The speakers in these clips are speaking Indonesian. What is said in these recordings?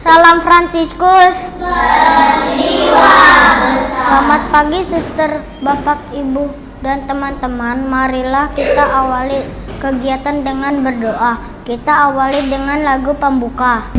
Salam Fransiskus. Selamat pagi suster, bapak, ibu, dan teman-teman. Marilah kita awali kegiatan dengan berdoa. Kita awali dengan lagu pembuka.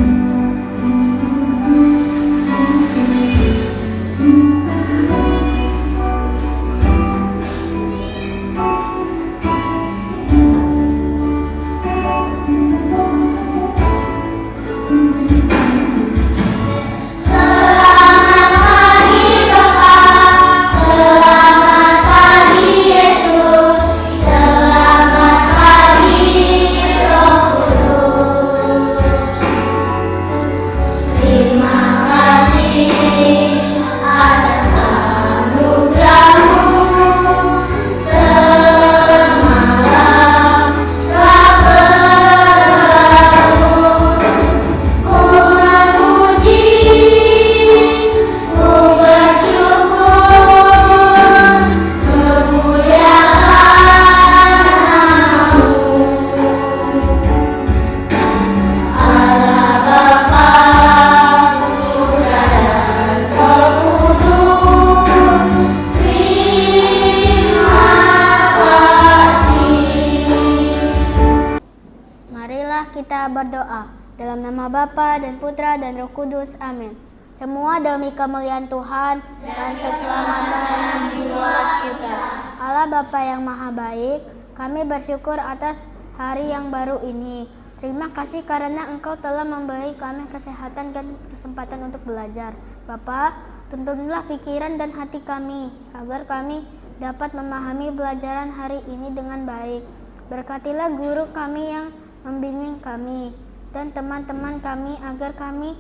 Marilah kita berdoa. Dalam nama Bapa dan Putra dan Roh Kudus. Amin. Semua demi kemuliaan Tuhan dan keselamatan jiwa kita. Allah Bapa yang Maha Baik, kami bersyukur atas hari yang baru ini. Terima kasih karena Engkau telah memberi kami kesehatan dan kesempatan untuk belajar. Bapa, tuntunlah pikiran dan hati kami, agar kami dapat memahami pelajaran hari ini dengan baik. Berkatilah guru kami yang membimbing kami dan teman-teman kami agar kami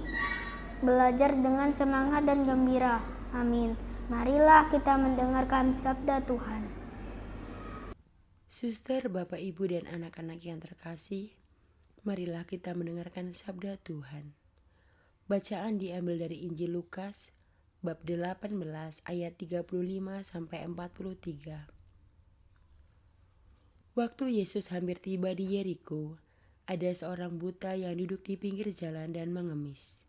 belajar dengan semangat dan gembira. Amin. Marilah kita mendengarkan sabda Tuhan. Suster, Bapak, Ibu, dan anak-anak yang terkasih, marilah kita mendengarkan sabda Tuhan. Bacaan diambil dari Injil Lukas, bab 18 ayat 35-43. Waktu Yesus hampir tiba di Yeriko, ada seorang buta yang duduk di pinggir jalan dan mengemis.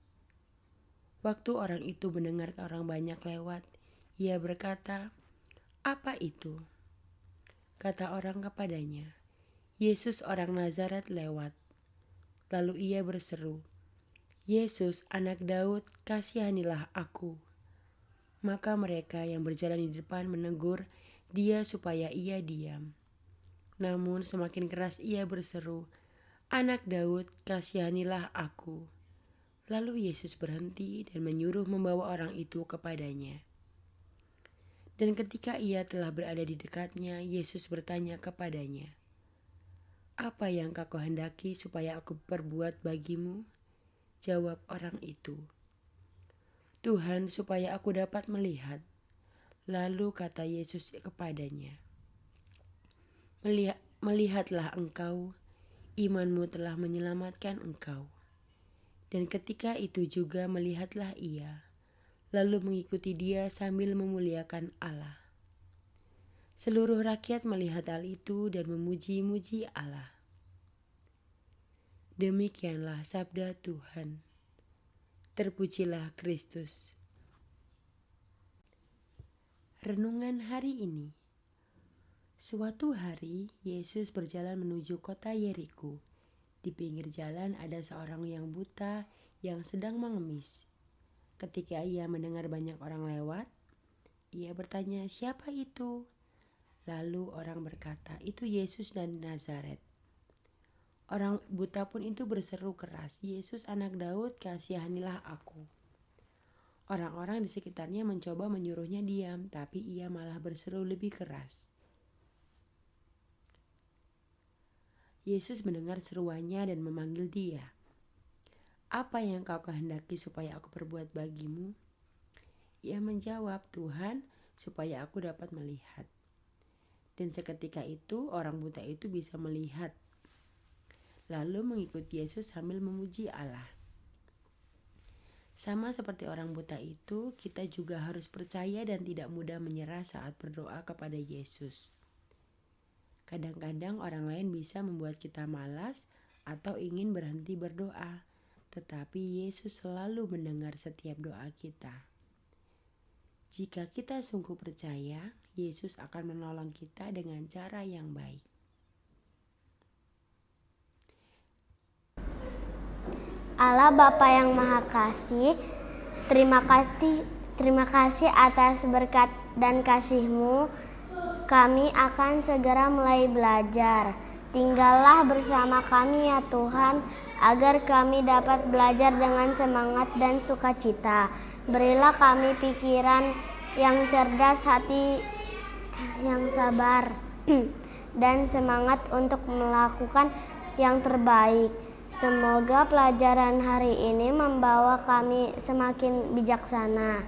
Waktu orang itu mendengar orang banyak lewat, ia berkata, "Apa itu?" Kata orang kepadanya, "Yesus orang Nazaret lewat." Lalu ia berseru, "Yesus, anak Daud, kasihanilah aku." Maka mereka yang berjalan di depan menegur dia supaya ia diam. Namun semakin keras ia berseru, "Anak Daud, kasihanilah aku." Lalu Yesus berhenti dan menyuruh membawa orang itu kepadanya. Dan ketika ia telah berada di dekatnya, Yesus bertanya kepadanya, "Apa yang kau kehendaki supaya aku perbuat bagimu?" Jawab orang itu, "Tuhan, supaya aku dapat melihat." Lalu kata Yesus kepadanya, "Melihatlah engkau, imanmu telah menyelamatkan engkau." Dan ketika itu juga melihatlah ia, lalu mengikuti dia sambil memuliakan Allah. Seluruh rakyat melihat hal itu dan memuji-muji Allah. Demikianlah sabda Tuhan. Terpujilah Kristus. Renungan hari ini. Suatu hari, Yesus berjalan menuju kota Yeriko. Di pinggir jalan ada seorang yang buta yang sedang mengemis. Ketika ia mendengar banyak orang lewat, ia bertanya, "Siapa itu?" Lalu orang berkata, "Itu Yesus dari Nazaret." Orang buta pun itu berseru keras, "Yesus anak Daud, kasihanilah aku." Orang-orang di sekitarnya mencoba menyuruhnya diam, tapi ia malah berseru lebih keras. Yesus mendengar seruannya dan memanggil dia. "Apa yang kau kehendaki supaya aku perbuat bagimu?" Ia menjawab, "Tuhan, supaya aku dapat melihat." Dan seketika itu orang buta itu bisa melihat, lalu mengikuti Yesus sambil memuji Allah. Sama seperti orang buta itu, kita juga harus percaya dan tidak mudah menyerah saat berdoa kepada Yesus. Kadang-kadang orang lain bisa membuat kita malas atau ingin berhenti berdoa. tetapi Yesus selalu mendengar setiap doa kita. Jika kita sungguh percaya, Yesus akan menolong kita dengan cara yang baik. Allah Bapa yang Maha Kasih, terima kasih atas berkat dan kasih-Mu. Kami akan segera mulai belajar. Tinggallah bersama kami ya Tuhan, agar kami dapat belajar dengan semangat dan sukacita. Berilah kami pikiran yang cerdas, hati yang sabar, dan semangat untuk melakukan yang terbaik. Semoga pelajaran hari ini membawa kami semakin bijaksana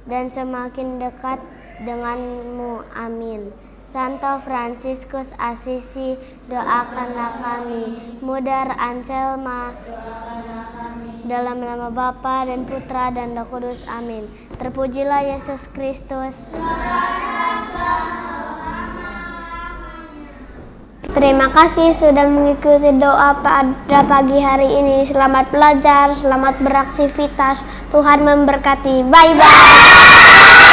dan semakin dekat dengan-Mu. Amin. Santo Fransiskus Assisi, doakanlah kami. Mudar Anselma, dalam nama Bapa dan Putra dan Roh Kudus. Amin. Terpujilah Yesus Kristus. Terima kasih sudah mengikuti doa pada pagi hari ini. Selamat belajar, selamat beraktivitas. Tuhan memberkati. Bye-bye.